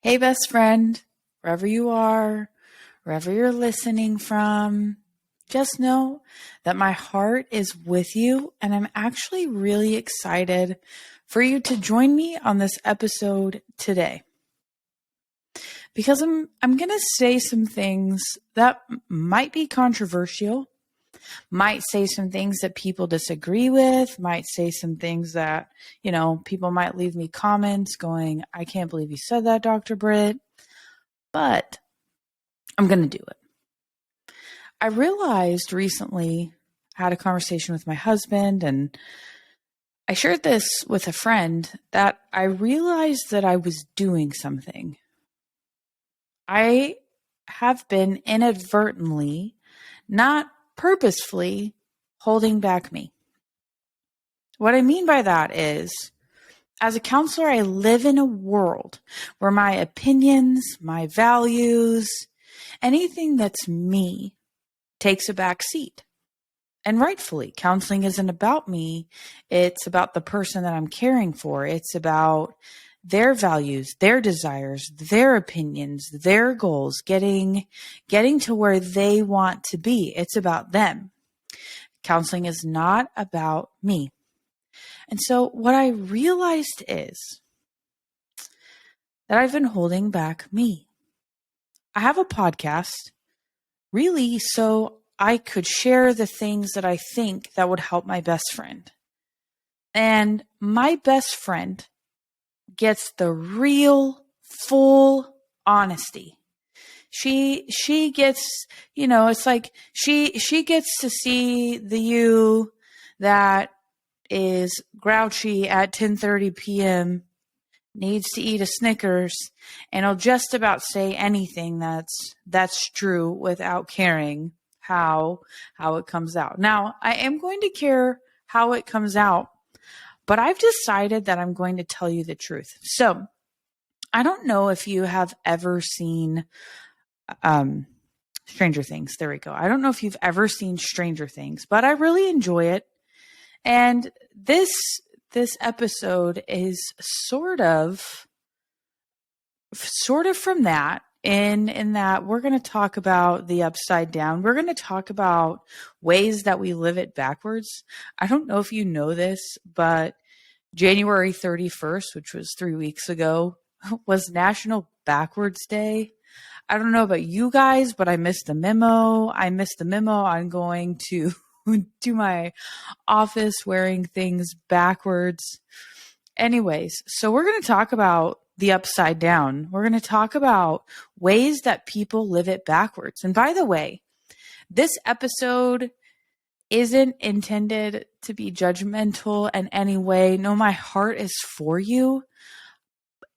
Hey, best friend, wherever you are, wherever you're listening from, just know that my heart is with you, and I'm actually really excited for you to join me on this episode today. Because I'm going to say some things that might be controversial, might say some things that people disagree with, might say some things that, people might leave me comments going, I can't believe you said that, Dr. Britt. But I'm going to do it. I realized recently, I had a conversation with my husband, and I shared this with a friend, that I realized that I was doing something. I have been inadvertently, not purposefully, holding back me. What I mean by that is, as a counselor, I live in a world where my opinions, my values, anything that's me takes a back seat. And rightfully, counseling isn't about me. It's about the person that I'm caring for. It's about their values, their desires, their opinions, their goals, getting to where they want to be. It's about them. Counseling is not about me. And so what I realized is that I've been holding back me. I have a podcast really so I could share the things that I think that would help my best friend. And my best friend gets the real, full honesty. She gets, it's like she gets to see the you that is grouchy at 10:30 p.m., needs to eat a Snickers, and will just about say anything that's true without caring how it comes out. Now, I am going to care how it comes out, but I've decided that I'm going to tell you the truth. So, I don't know if you have ever seen Stranger Things. There we go. I don't know if you've ever seen Stranger Things, but I really enjoy it. And this episode is sort of from that, in that we're going to talk about the upside down. We're going to talk about ways that we live it backwards. I don't know if you know this, but January 31st, which was 3 weeks ago, was National Backwards Day. I don't know about you guys, but I missed the memo. I'm going to do my office wearing things backwards. Anyways, so we're going to talk about the upside down. We're going to talk about ways that people live it backwards. And by the way, this episode isn't intended to be judgmental in any way. No, my heart is for you.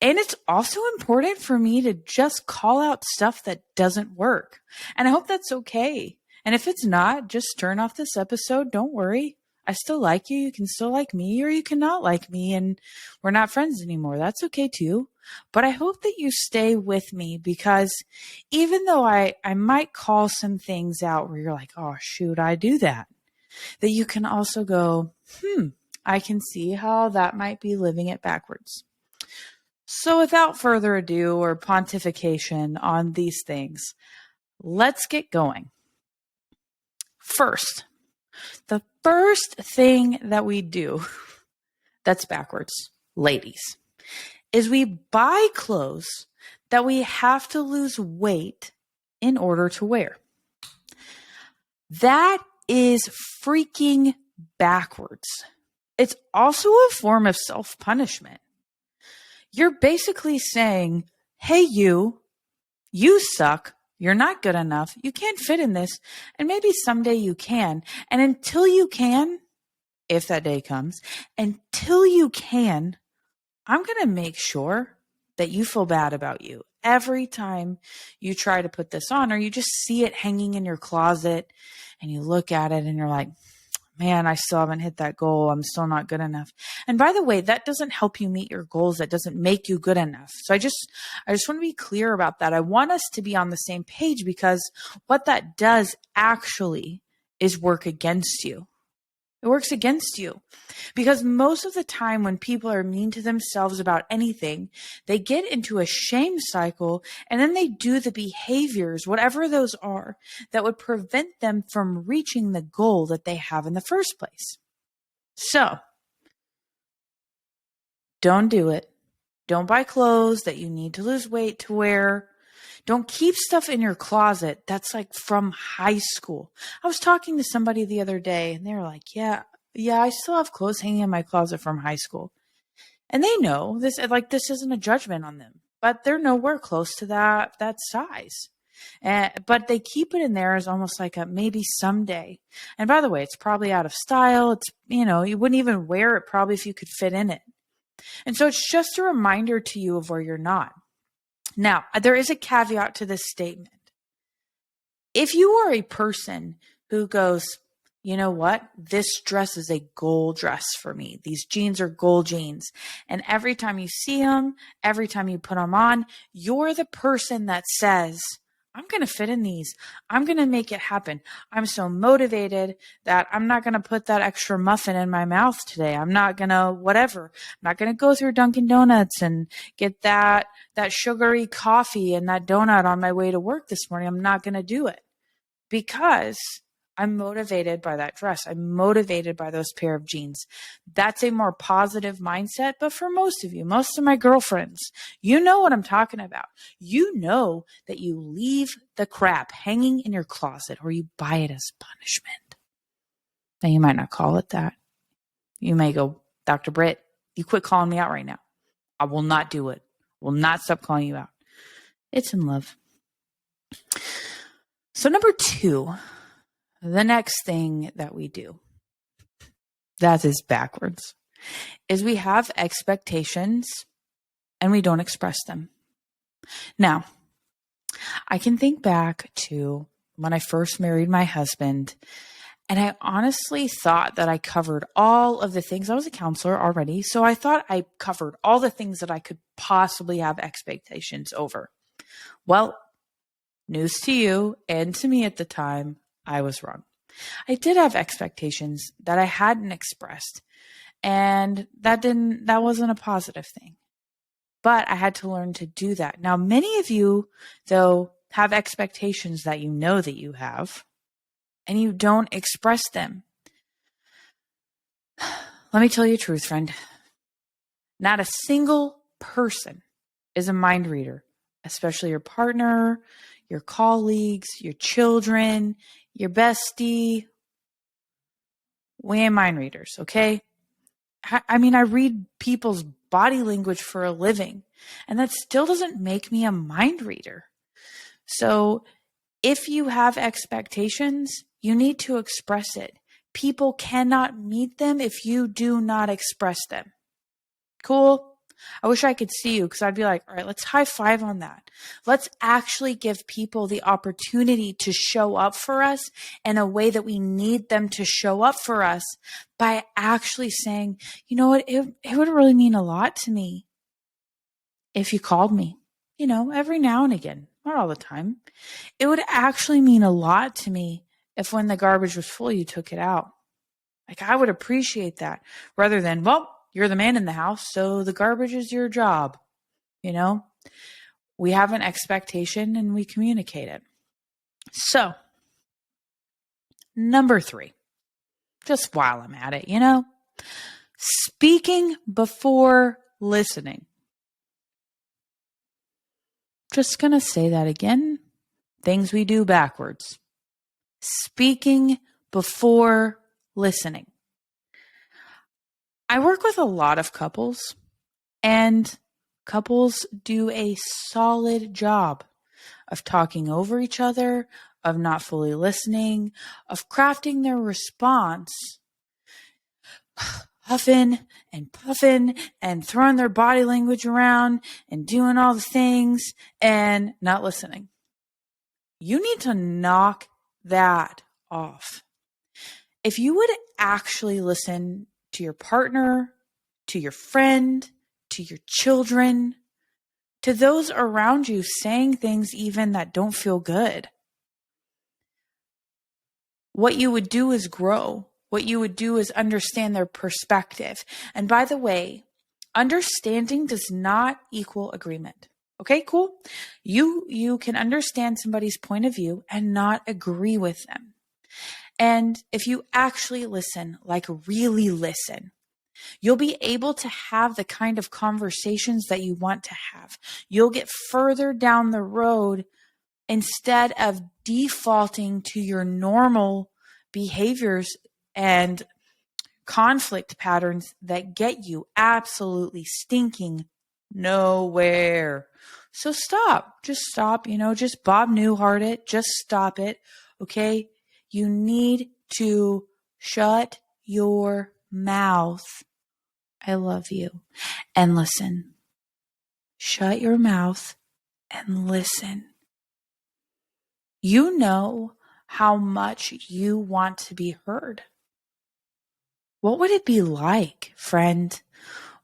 And it's also important for me to just call out stuff that doesn't work. And I hope that's okay. And if it's not, just turn off this episode. Don't worry. I still like you. You can still like me, or you cannot like me, and we're not friends anymore. That's okay too. But I hope that you stay with me, because even though I might call some things out where you're like, oh, shoot, I do that you can also go, I can see how that might be living it backwards. So without further ado or pontification on these things, let's get going. First, the first thing that we do that's backwards, ladies, is we buy clothes that we have to lose weight in order to wear. That is freaking backwards. It's also a form of self-punishment. You're basically saying, hey, you suck. You're not good enough. You can't fit in this. And maybe someday you can. And until you can, if that day comes, until you can, I'm going to make sure that you feel bad about you every time you try to put this on, or you just see it hanging in your closet and you look at it and you're like, man, I still haven't hit that goal. I'm still not good enough. And by the way, that doesn't help you meet your goals. That doesn't make you good enough. So I just want to be clear about that. I want us to be on the same page, because what that does actually is work against you. It works against you. Because most of the time when people are mean to themselves about anything, they get into a shame cycle and then they do the behaviors, whatever those are, that would prevent them from reaching the goal that they have in the first place. So, don't do it. Don't buy clothes that you need to lose weight to wear. Don't keep stuff in your closet that's like from high school. I was talking to somebody the other day and they were like, yeah, I still have clothes hanging in my closet from high school. And they know this, like, this isn't a judgment on them, but they're nowhere close to that size. But they keep it in there as almost like a maybe someday. And by the way, it's probably out of style. It's, you wouldn't even wear it probably if you could fit in it. And so it's just a reminder to you of where you're not. Now, there is a caveat to this statement. If you are a person who goes, you know what? This dress is a goal dress for me. These jeans are goal jeans. And every time you see them, every time you put them on, you're the person that says, I'm going to fit in these. I'm going to make it happen. I'm so motivated that I'm not going to put that extra muffin in my mouth today. I'm not going to whatever. I'm not going to go through Dunkin' Donuts and get that sugary coffee and that donut on my way to work this morning. I'm not going to do it because I'm motivated by that dress. I'm motivated by those pair of jeans. That's a more positive mindset. But for most of you, most of my girlfriends, you know what I'm talking about. You know that you leave the crap hanging in your closet or you buy it as punishment. Now, you might not call it that. You may go, Dr. Britt, you quit calling me out right now. I will not do it. Will not stop calling you out. It's in love. So number 2, the next thing that we do, that is backwards, is we have expectations and we don't express them. Now, I can think back to when I first married my husband, and I honestly thought that I covered all of the things. I was a counselor already, so I thought I covered all the things that I could possibly have expectations over. Well, news to you and to me at the time, I was wrong. I did have expectations that I hadn't expressed, and that wasn't a positive thing. But I had to learn to do that. Now, many of you, though, have expectations that you know that you have, and you don't express them. Let me tell you the truth, friend. Not a single person is a mind reader, especially your partner, your colleagues, your children, your bestie. We ain't mind readers, okay? I mean, I read people's body language for a living, and that still doesn't make me a mind reader. So if you have expectations, you need to express it. People cannot meet them if you do not express them. Cool? I wish I could see you because I'd be like, all right, let's high five on that. Let's actually give people the opportunity to show up for us in a way that we need them to show up for us by actually saying, you know what, it would really mean a lot to me if you called me, every now and again, not all the time. It would actually mean a lot to me if when the garbage was full, you took it out. Like, I would appreciate that rather than, well, you're the man in the house, so the garbage is your job. We have an expectation and we communicate it. So, number 3, just while I'm at it, speaking before listening. Just going to say that again. Things we do backwards. Speaking before listening. I work with a lot of couples, and couples do a solid job of talking over each other, of not fully listening, of crafting their response, huffing and puffing and throwing their body language around and doing all the things and not listening. You need to knock that off. If you would actually listen to your partner, to your friend, to your children, to those around you saying things even that don't feel good, what you would do is grow. what you would do is understand their perspective. And by the way, understanding does not equal agreement. Okay, cool. You can understand somebody's point of view and not agree with them. And if you actually listen, like really listen, you'll be able to have the kind of conversations that you want to have. You'll get further down the road instead of defaulting to your normal behaviors and conflict patterns that get you absolutely stinking nowhere. So stop. Just stop. Just Bob Newhart it. Just stop it. Okay? You need to shut your mouth. I love you. And listen. Shut your mouth and listen. You know how much you want to be heard. What would it be like, friend?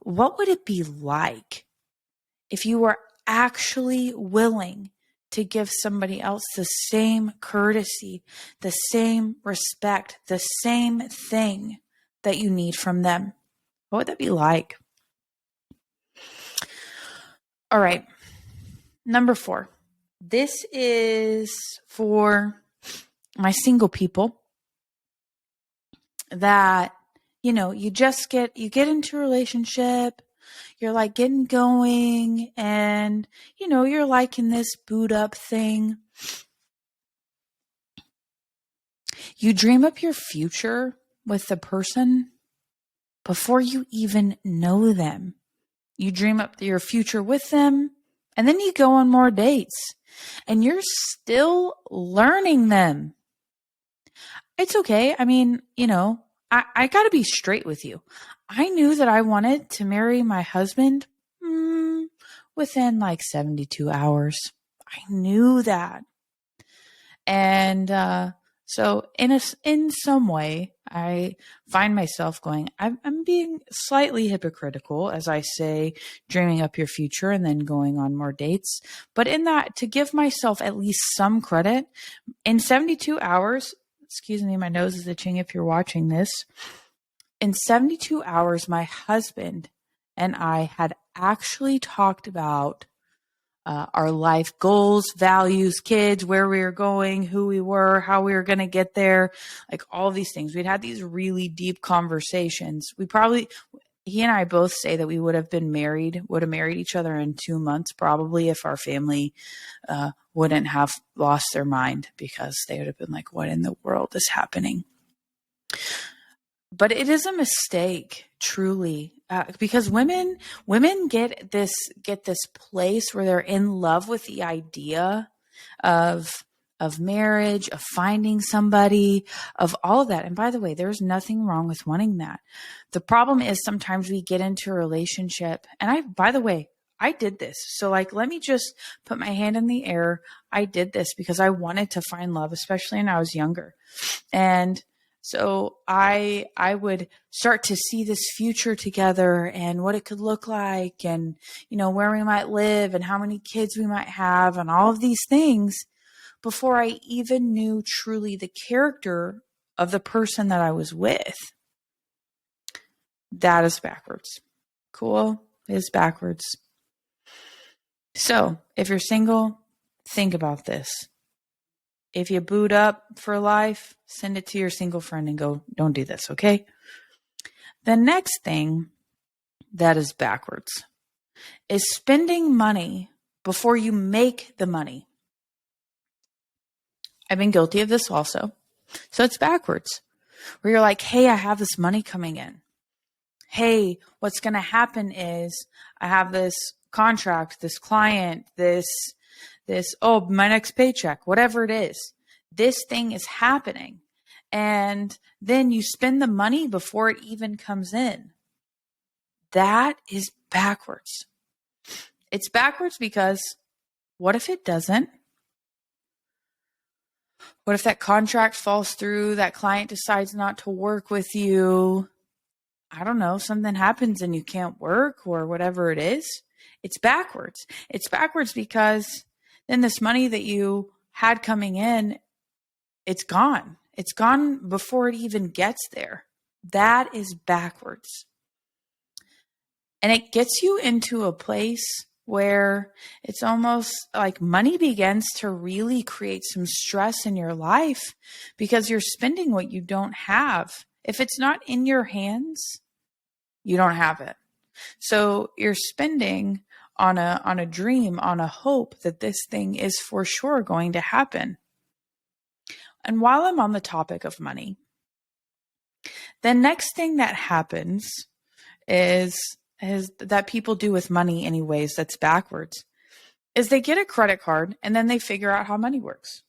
What would it be like if you were actually willing to give somebody else the same courtesy, the same respect, the same thing that you need from them? What would that be like? All right. Number 4. This is for my single people that, you get into a relationship, you're like getting going, and, you're liking this boot up thing. You dream up your future with the person before you even know them. You dream up your future with them, and then you go on more dates, and you're still learning them. It's okay. I mean, I got to be straight with you. I knew that I wanted to marry my husband within like 72 hours. I knew that. And so in some way, I find myself going, I'm being slightly hypocritical as I say, dreaming up your future and then going on more dates. But in that, to give myself at least some credit, in 72 hours, excuse me, my nose is itching if you're watching this. In 72 hours, my husband and I had actually talked about our life goals, values, kids, where we were going, who we were, how we were going to get there, like all these things. We'd had these really deep conversations. He and I both say that we would have married each other in 2 months, probably, if our family wouldn't have lost their mind, because they would have been like, what in the world is happening? But it is a mistake, truly, because women get this place where they're in love with the idea of marriage, of finding somebody, of all of that. And by the way, there's nothing wrong with wanting that. The problem is sometimes we get into a relationship, and by the way, I did this. So let me just put my hand in the air. I did this because I wanted to find love, especially when I was younger. And so I would start to see this future together and what it could look like, and, where we might live and how many kids we might have and all of these things before I even knew truly the character of the person that I was with. That is backwards. Cool. It is backwards. So if you're single, think about this. If you boot up for life, send it to your single friend and go, don't do this, okay? The next thing that is backwards is spending money before you make the money. I've been guilty of this also. So it's backwards, where you're like, hey, I have this money coming in. Hey, what's going to happen is I have this contract, this client, my next paycheck, whatever it is. This thing is happening. And then you spend the money before it even comes in. That is backwards. It's backwards because what if it doesn't? What if that contract falls through? That client decides not to work with you? I don't know, something happens and you can't work or whatever it is. It's backwards. It's backwards because then this money that you had coming in, it's gone. It's gone before it even gets there. That is backwards. And it gets you into a place where it's almost like money begins to really create some stress in your life because you're spending what you don't have. If it's not in your hands, you don't have it. So you're spending on a dream, on a hope that this thing is for sure going to happen. And while I'm on the topic of money, the next thing that happens is that people do with money anyways, that's backwards, is they get a credit card and then they figure out how money works.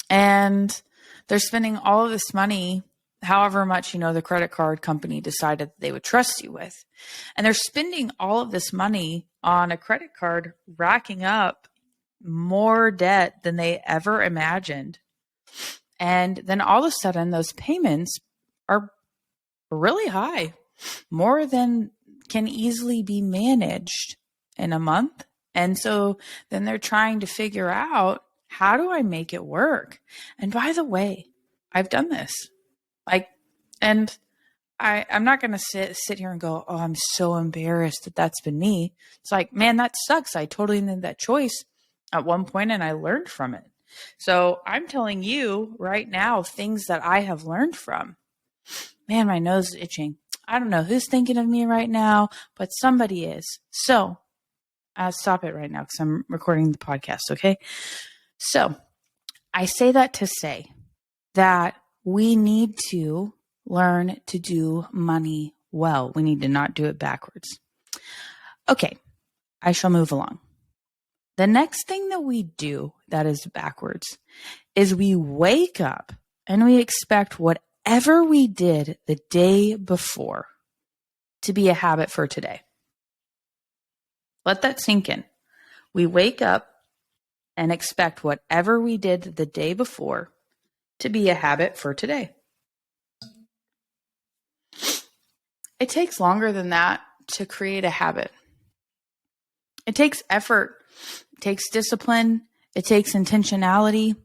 And they're spending all of this money, however much, the credit card company decided they would trust you with. And they're spending all of this money on a credit card, racking up more debt than they ever imagined. And then all of a sudden, those payments are really high, more than can easily be managed in a month. And so then they're trying to figure out, how do I make it work? And by the way, I've done this. And I'm not going to sit here and go, oh, I'm so embarrassed that that's been me. It's like, man, that sucks. I totally made that choice at one point and I learned from it. So I'm telling you right now, things that I have learned from. Man, my nose is itching. I don't know who's thinking of me right now, but somebody is. So stop it right now because I'm recording the podcast, okay? So I say that to say that we need to learn to do money well. We need to not do it backwards. Okay, I shall move along. The next thing that we do that is backwards is we wake up and we expect whatever we did the day before to be a habit for today. Let that sink in. We wake up and expect whatever we did the day before to be a habit for today. It takes longer than that to create a habit. It takes effort. It takes discipline. It takes intentionality.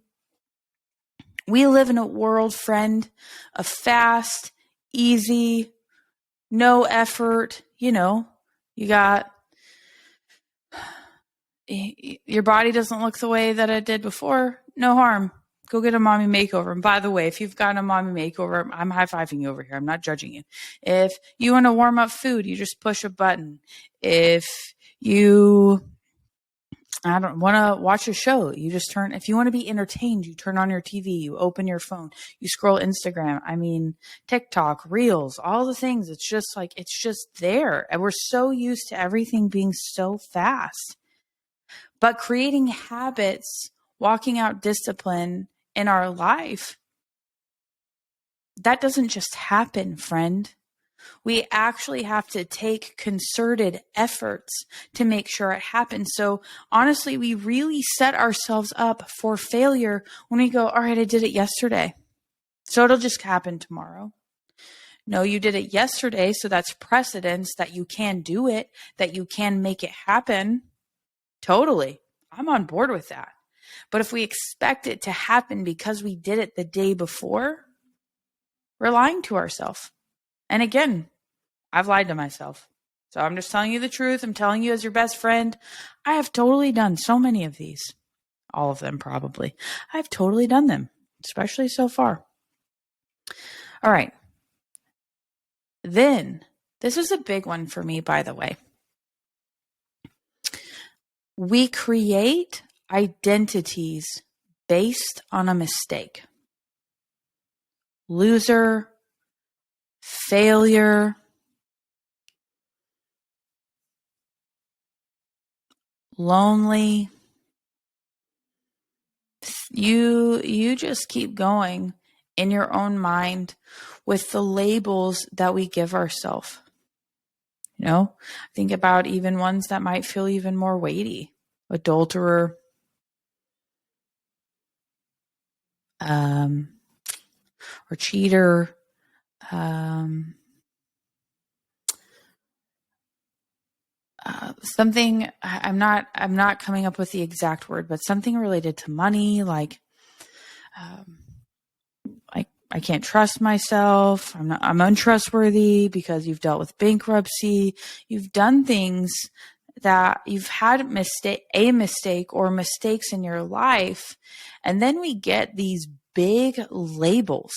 We live in a world, friend, of fast, easy, no effort. You got, your body doesn't look the way that it did before. No harm. Go get a mommy makeover. And by the way, if you've gotten a mommy makeover, I'm high-fiving you over here. I'm not judging you. If you want to warm up food, you just push a button. If you want to watch a show, you just turn, if you want to be entertained, you turn on your TV, you open your phone, you scroll Instagram, TikTok, Reels, all the things. It's just there. And we're so used to everything being so fast. But creating habits, walking out discipline in our life, that doesn't just happen, friend. We actually have to take concerted efforts to make sure it happens. So honestly, we really set ourselves up for failure when we go, all right, I did it yesterday, so it'll just happen tomorrow. No, you did it yesterday, so that's precedence that you can do it, that you can make it happen. Totally. I'm on board with that. But if we expect it to happen because we did it the day before, we're lying to ourselves. And again, I've lied to myself. So I'm just telling you the truth. I'm telling you as your best friend. I have totally done so many of these. All of them, probably. I've totally done them, especially so far. All right. Then, this is a big one for me, by the way. We create identities based on a mistake. Loser, failure, lonely. You just keep going in your own mind with the labels that we give ourselves. Think about even ones that might feel even more weighty. Adulterer, or cheater, something, I'm not coming up with the exact word, but something related to money, like I can't trust myself. I'm untrustworthy because you've dealt with bankruptcy. You've done things that you've had a mistake or mistakes in your life. And then we get these big labels.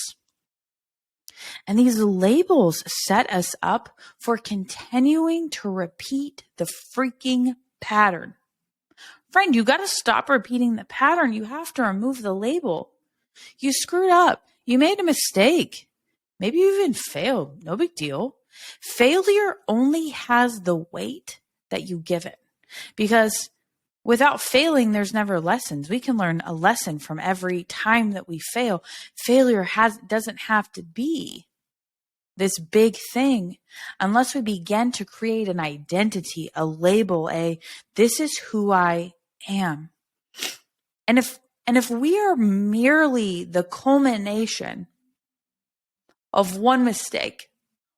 And these labels set us up for continuing to repeat the freaking pattern. Friend, you got to stop repeating the pattern. You have to remove the label. You screwed up. You made a mistake. Maybe you even failed. No big deal. Failure only has the weight that you give it. Because without failing, there's never lessons. We can learn a lesson from every time that we fail. Failure doesn't have to be this big thing unless we begin to create an identity, a label, this is who I am. And if we are merely the culmination of one mistake,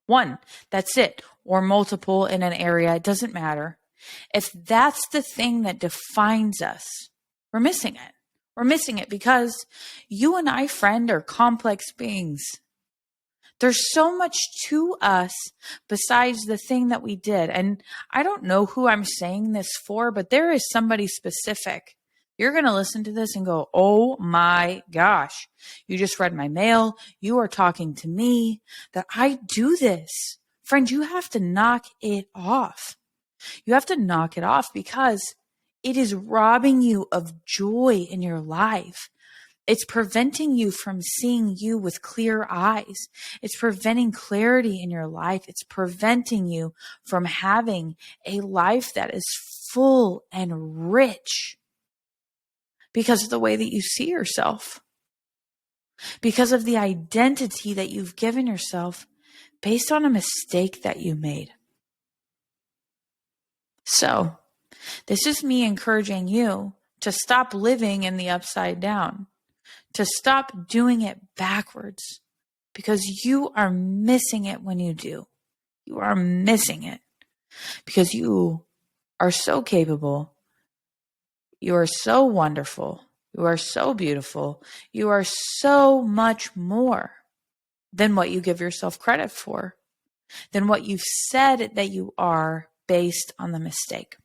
one, that's it, or multiple in an area, it doesn't matter. If that's the thing that defines us, we're missing it. We're missing it because you and I, friend, are complex beings. There's so much to us besides the thing that we did. And I don't know who I'm saying this for, but there is somebody specific. You're going to listen to this and go, oh my gosh, you just read my mail. You are talking to me that I do this. Friend, you have to knock it off. You have to knock it off because it is robbing you of joy in your life. It's preventing you from seeing you with clear eyes. It's preventing clarity in your life. It's preventing you from having a life that is full and rich because of the way that you see yourself, because of the identity that you've given yourself based on a mistake that you made. So, this is me encouraging you to stop living in the upside down, to stop doing it backwards, because you are missing it when you do. You are missing it because you are so capable. You are so wonderful. You are so beautiful. You are so much more than what you give yourself credit for, than what you've said that you are based on the mistake.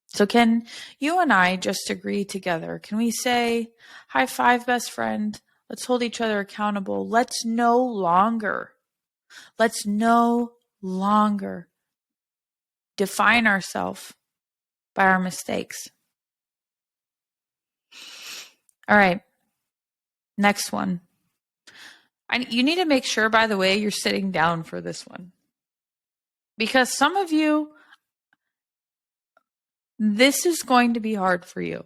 So can you and I just agree together? Can we say, high five, best friend? Let's hold each other accountable. Let's no longer define ourselves by our mistakes. All right. Next one. You need to make sure, by the way, you're sitting down for this one. Because some of you, this is going to be hard for you.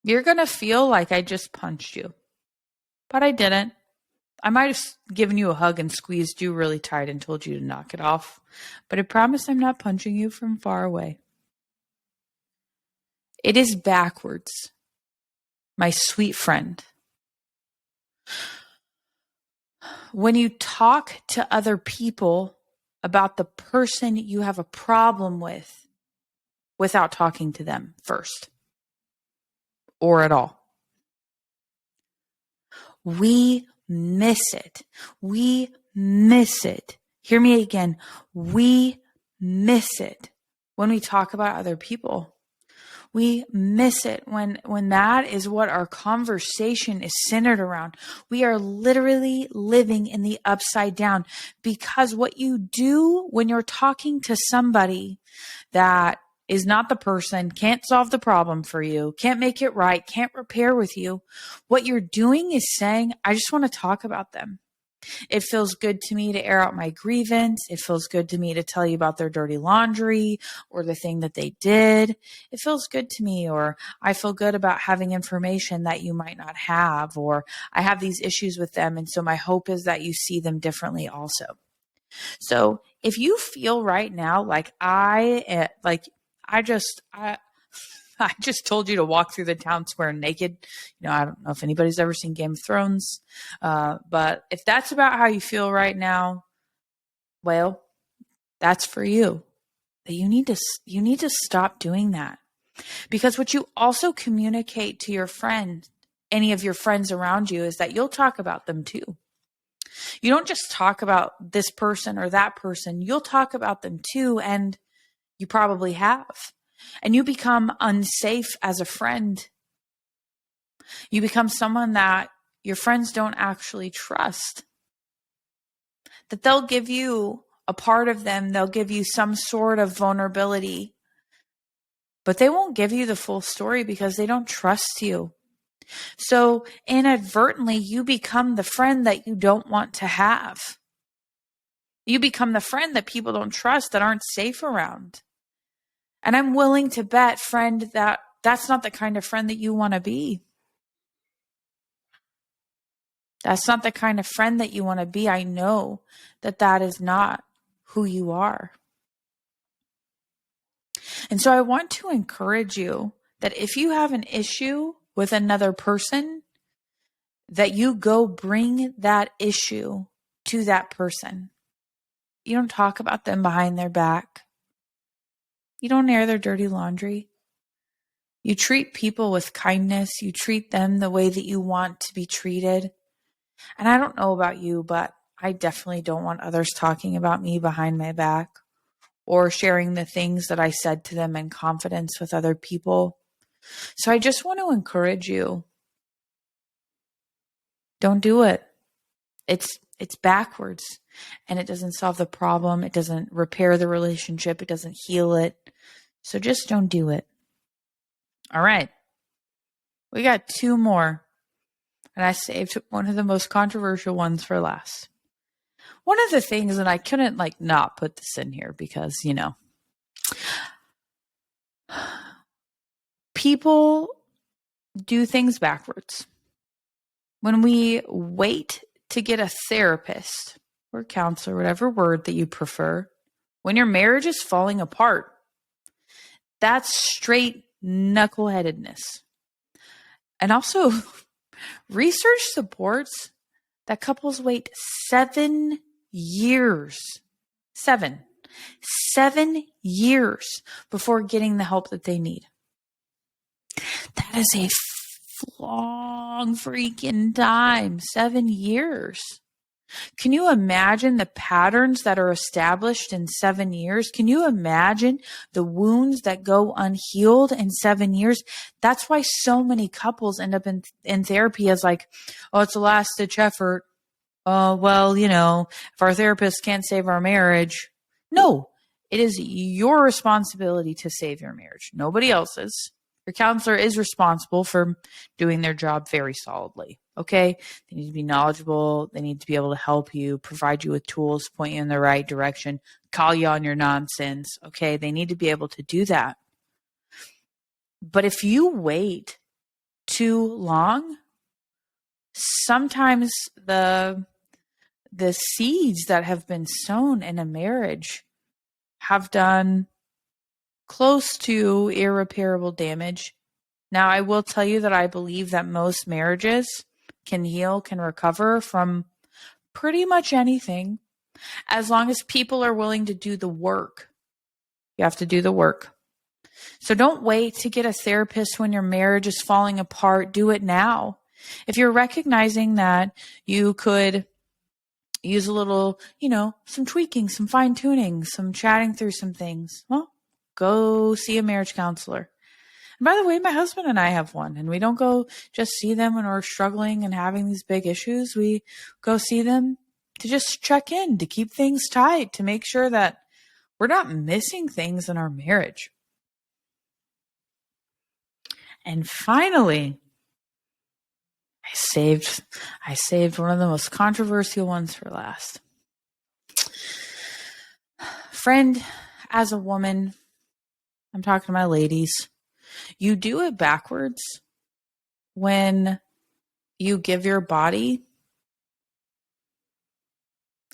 You're going to feel like I just punched you, but I didn't. I might have given you a hug and squeezed you really tight and told you to knock it off, but I promise I'm not punching you from far away. It is backwards, my sweet friend. When you talk to other people about the person you have a problem with without talking to them first or at all, we miss it. We miss it. Hear me again. We miss it when we talk about other people. We miss it when that is what our conversation is centered around. We are literally living in the upside down because what you do when you're talking to somebody that is not the person, can't solve the problem for you, can't make it right, can't repair with you, what you're doing is saying, I just want to talk about them. It feels good to me to air out my grievance. It feels good to me to tell you about their dirty laundry or the thing that they did. It feels good to me, or I feel good about having information that you might not have, or I have these issues with them. And so my hope is that you see them differently also. So if you feel right now like I just told you to walk through the town square naked. I don't know if anybody's ever seen Game of Thrones, but if that's about how you feel right now, well, that's for you. But you need to stop doing that. Because what you also communicate to your friend, any of your friends around you, is that you'll talk about them too. You don't just talk about this person or that person, you'll talk about them too, and you probably have. And you become unsafe as a friend. You become someone that your friends don't actually trust. That they'll give you a part of them, they'll give you some sort of vulnerability, but they won't give you the full story because they don't trust you. So inadvertently, you become the friend that you don't want to have. You become the friend that people don't trust, that aren't safe around. And I'm willing to bet, friend, that that's not the kind of friend that you want to be. That's not the kind of friend that you want to be. I know that that is not who you are. And so I want to encourage you that if you have an issue with another person, that you go bring that issue to that person. You don't talk about them behind their back. You don't air their dirty laundry. You treat people with kindness. You treat them the way that you want to be treated. And I don't know about you, but I definitely don't want others talking about me behind my back or sharing the things that I said to them in confidence with other people. So I just want to encourage you. Don't do it. It's backwards, and it doesn't solve the problem. It doesn't repair the relationship. It doesn't heal it. So just don't do it. All right. We got two more, and I saved one of the most controversial ones for last. One of the things, and I couldn't not put this in here because, people do things backwards. When we wait to get a therapist or counselor, whatever word that you prefer, when your marriage is falling apart, that's straight knuckleheadedness. And also, research supports that couples wait 7 years. 7 years before getting the help that they need. That is a long freaking time. 7 years. Can you imagine the patterns that are established in 7 years? Can you imagine the wounds that go unhealed in 7 years? That's why so many couples end up in therapy as oh, it's a last ditch effort. Well, if our therapist can't save our marriage. No, it is your responsibility to save your marriage. Nobody else's. Your counselor is responsible for doing their job very solidly. Okay? They need to be knowledgeable. They need to be able to help you, provide you with tools, point you in the right direction, call you on your nonsense. Okay? They need to be able to do that. But if you wait too long, sometimes the seeds that have been sown in a marriage have done close to irreparable damage. Now, I will tell you that I believe that most marriages can heal, can recover from pretty much anything, as long as people are willing to do the work. You have to do the work. So don't wait to get a therapist when your marriage is falling apart. Do it now. If you're recognizing that you could use a little, some tweaking, some fine tuning, some chatting through some things, well, go see a marriage counselor. And by the way, my husband and I have one, and we don't go just see them when we're struggling and having these big issues. We go see them to just check in, to keep things tight, to make sure that we're not missing things in our marriage. And finally, I saved one of the most controversial ones for last. Friend, as a woman, I'm talking to my ladies, you do it backwards when you give your body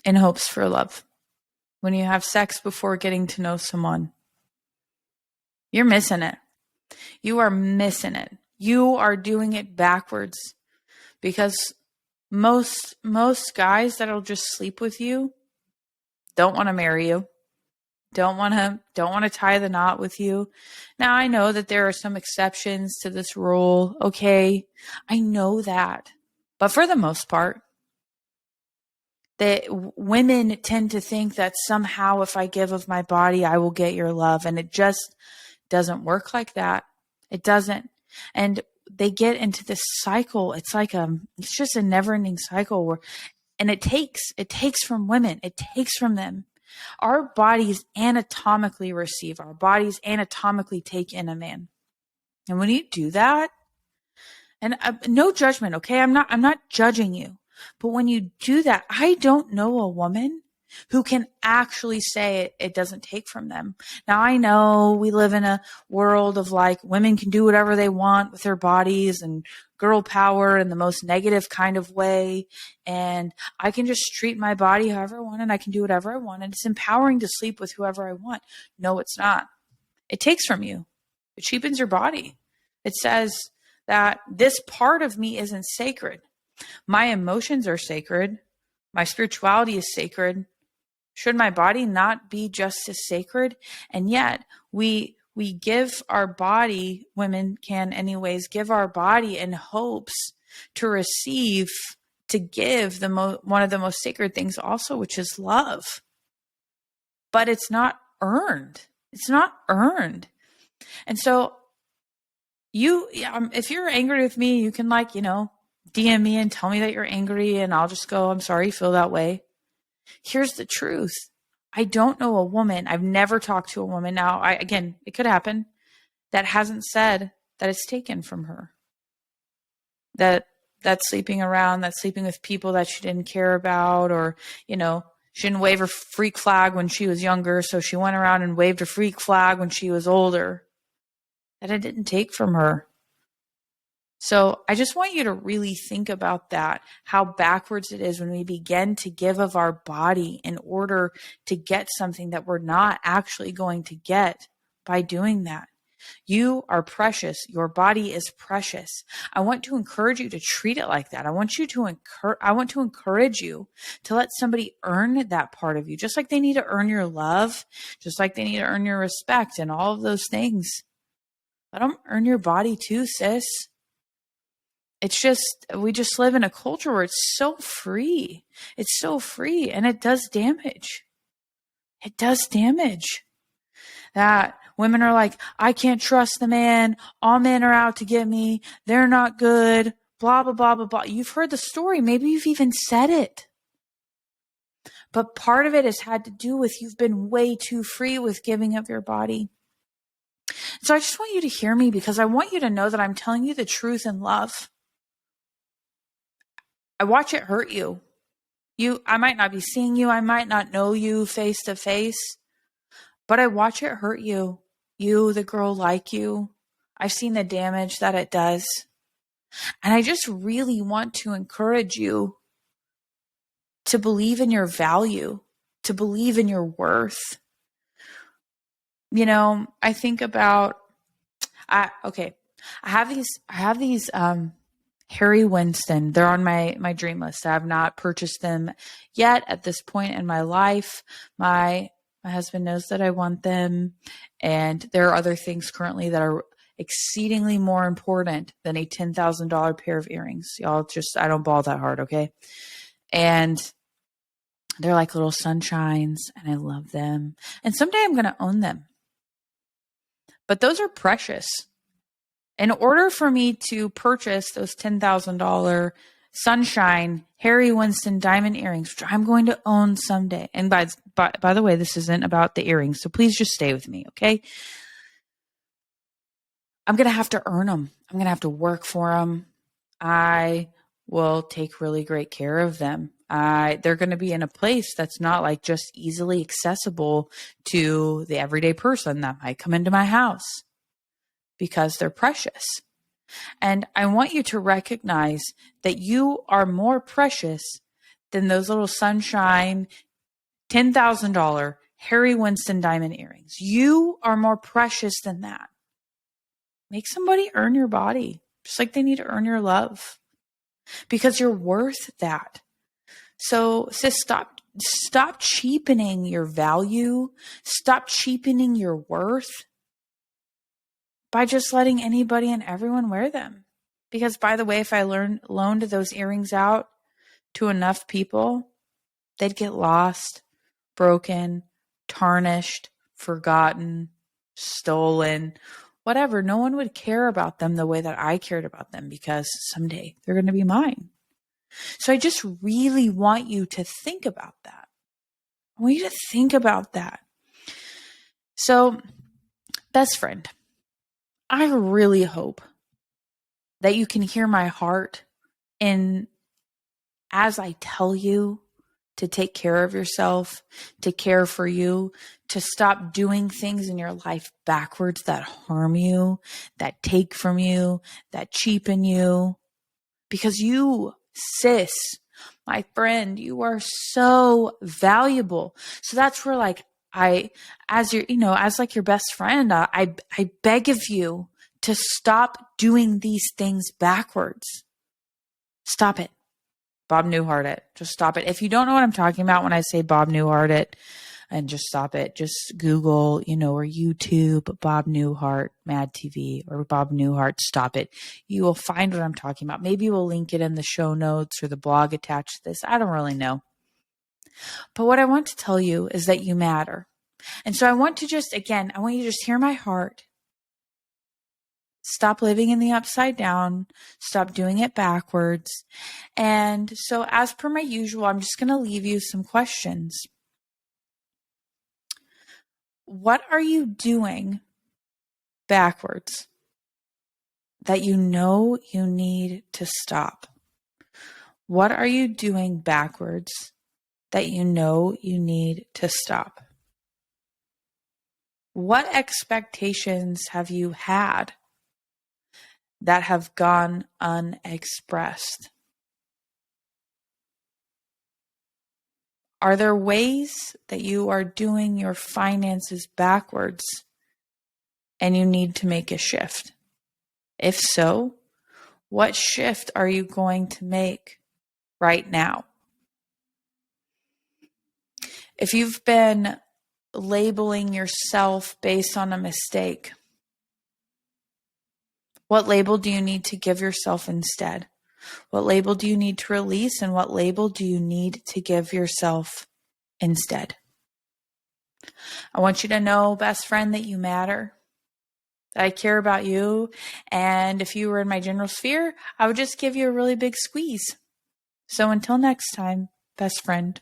in hopes for love. When you have sex before getting to know someone, you're missing it. You are missing it. You are doing it backwards, because most guys that'll just sleep with you don't want to marry you. Don't want to tie the knot with you. Now I know that there are some exceptions to this rule. Okay. I know that. But for the most part, that women tend to think that somehow if I give of my body, I will get your love. And it just doesn't work like that. It doesn't. And they get into this cycle. It's just a never ending cycle and it takes from women. It takes from them. Our bodies anatomically take in a man. And when you do that, and no judgment, okay? I'm not judging you. But when you do that, I don't know a woman who can actually say it doesn't take from them. Now, I know we live in a world of like women can do whatever they want with their bodies and girl power in the most negative kind of way. And I can just treat my body however I want and I can do whatever I want. And it's empowering to sleep with whoever I want. No, it's not. It takes from you. It cheapens your body. It says that this part of me isn't sacred. My emotions are sacred. My spirituality is sacred. Should my body not be just as sacred? And yet we give our body, women can anyways, give our body in hopes to receive, to give one of the most sacred things also, which is love. But it's not earned. It's not earned. And so if you're angry with me, you can DM me and tell me that you're angry and I'll just go, I'm sorry you feel that way. Here's the truth. I don't know a woman. I've never talked to a woman. Now, again, it could happen, that hasn't said that it's taken from her. That's sleeping around, that's sleeping with people that she didn't care about, or, she didn't wave her freak flag when she was younger, so she went around and waved her freak flag when she was older. That it didn't take from her. So I just want you to really think about that, how backwards it is when we begin to give of our body in order to get something that we're not actually going to get by doing that. You are precious. Your body is precious. I want to encourage you to treat it like that. I want to encourage you to let somebody earn that part of you, just like they need to earn your love, just like they need to earn your respect and all of those things. Let them earn your body too, sis. It's just, we just live in a culture where it's so free. It's so free and it does damage. It does damage. That women are like, I can't trust the man. All men are out to get me. They're not good. Blah, blah, blah, blah, blah. You've heard the story. Maybe you've even said it. But part of it has had to do with you've been way too free with giving of your body. So I just want you to hear me because I want you to know that I'm telling you the truth in love. I watch it hurt you. I might not be seeing you. I might not know you face to face, but I watch it hurt you. You, the girl like you. I've seen the damage that it does. And I just really want to encourage you to believe in your value, to believe in your worth. I think about, I have these Harry Winston. They're on my dream list. I have not purchased them yet at this point in my life. My husband knows that I want them, and there are other things currently that are exceedingly more important than a $10,000 pair of earrings. Y'all I don't ball that hard, okay? And they're like little sunshines, and I love them. And someday I'm going to own them. But those are precious. In order for me to purchase those $10,000 Sunshine Harry Winston diamond earrings, which I'm going to own someday. And by the way, this isn't about the earrings, so please just stay with me, okay? I'm going to have to earn them. I'm going to have to work for them. I will take really great care of them. They're going to be in a place that's not like just easily accessible to the everyday person that might come into my house, because they're precious. And I want you to recognize that you are more precious than those little sunshine $10,000 Harry Winston diamond earrings. You are more precious than that. Make somebody earn your body, just like they need to earn your love, because you're worth that. So sis, stop cheapening your value. Stop cheapening your worth by just letting anybody and everyone wear them. Because by the way, if I loaned those earrings out to enough people, they'd get lost, broken, tarnished, forgotten, stolen, whatever. No one would care about them the way that I cared about them because someday they're going to be mine. So I just really want you to think about that. I want you to think about that. So, best friend, I really hope that you can hear my heart in as I tell you to take care of yourself, to care for you, to stop doing things in your life backwards that harm you, that take from you, that cheapen you. Because you, sis, my friend, you are so valuable. So that's where as like your best friend, I beg of you to stop doing these things backwards. Stop it. Bob Newhart it. Just stop it. If you don't know what I'm talking about when I say Bob Newhart it, and just stop it. Just Google, or YouTube, Bob Newhart, Mad TV, or Bob Newhart, stop it. You will find what I'm talking about. Maybe we'll link it in the show notes or the blog attached to this. I don't really know. But what I want to tell you is that you matter. And so I want you to just hear my heart. Stop living in the upside down. Stop doing it backwards. And so as per my usual, I'm just going to leave you some questions. What are you doing backwards that you know you need to stop? What are you doing backwards that you know you need to stop? What expectations have you had that have gone unexpressed? Are there ways that you are doing your finances backwards and you need to make a shift? If so, what shift are you going to make right now? If you've been labeling yourself based on a mistake, what label do you need to give yourself instead? What label do you need to release, and what label do you need to give yourself instead? I want you to know, best friend, that you matter, that I care about you. And if you were in my general sphere, I would just give you a really big squeeze. So until next time, best friend.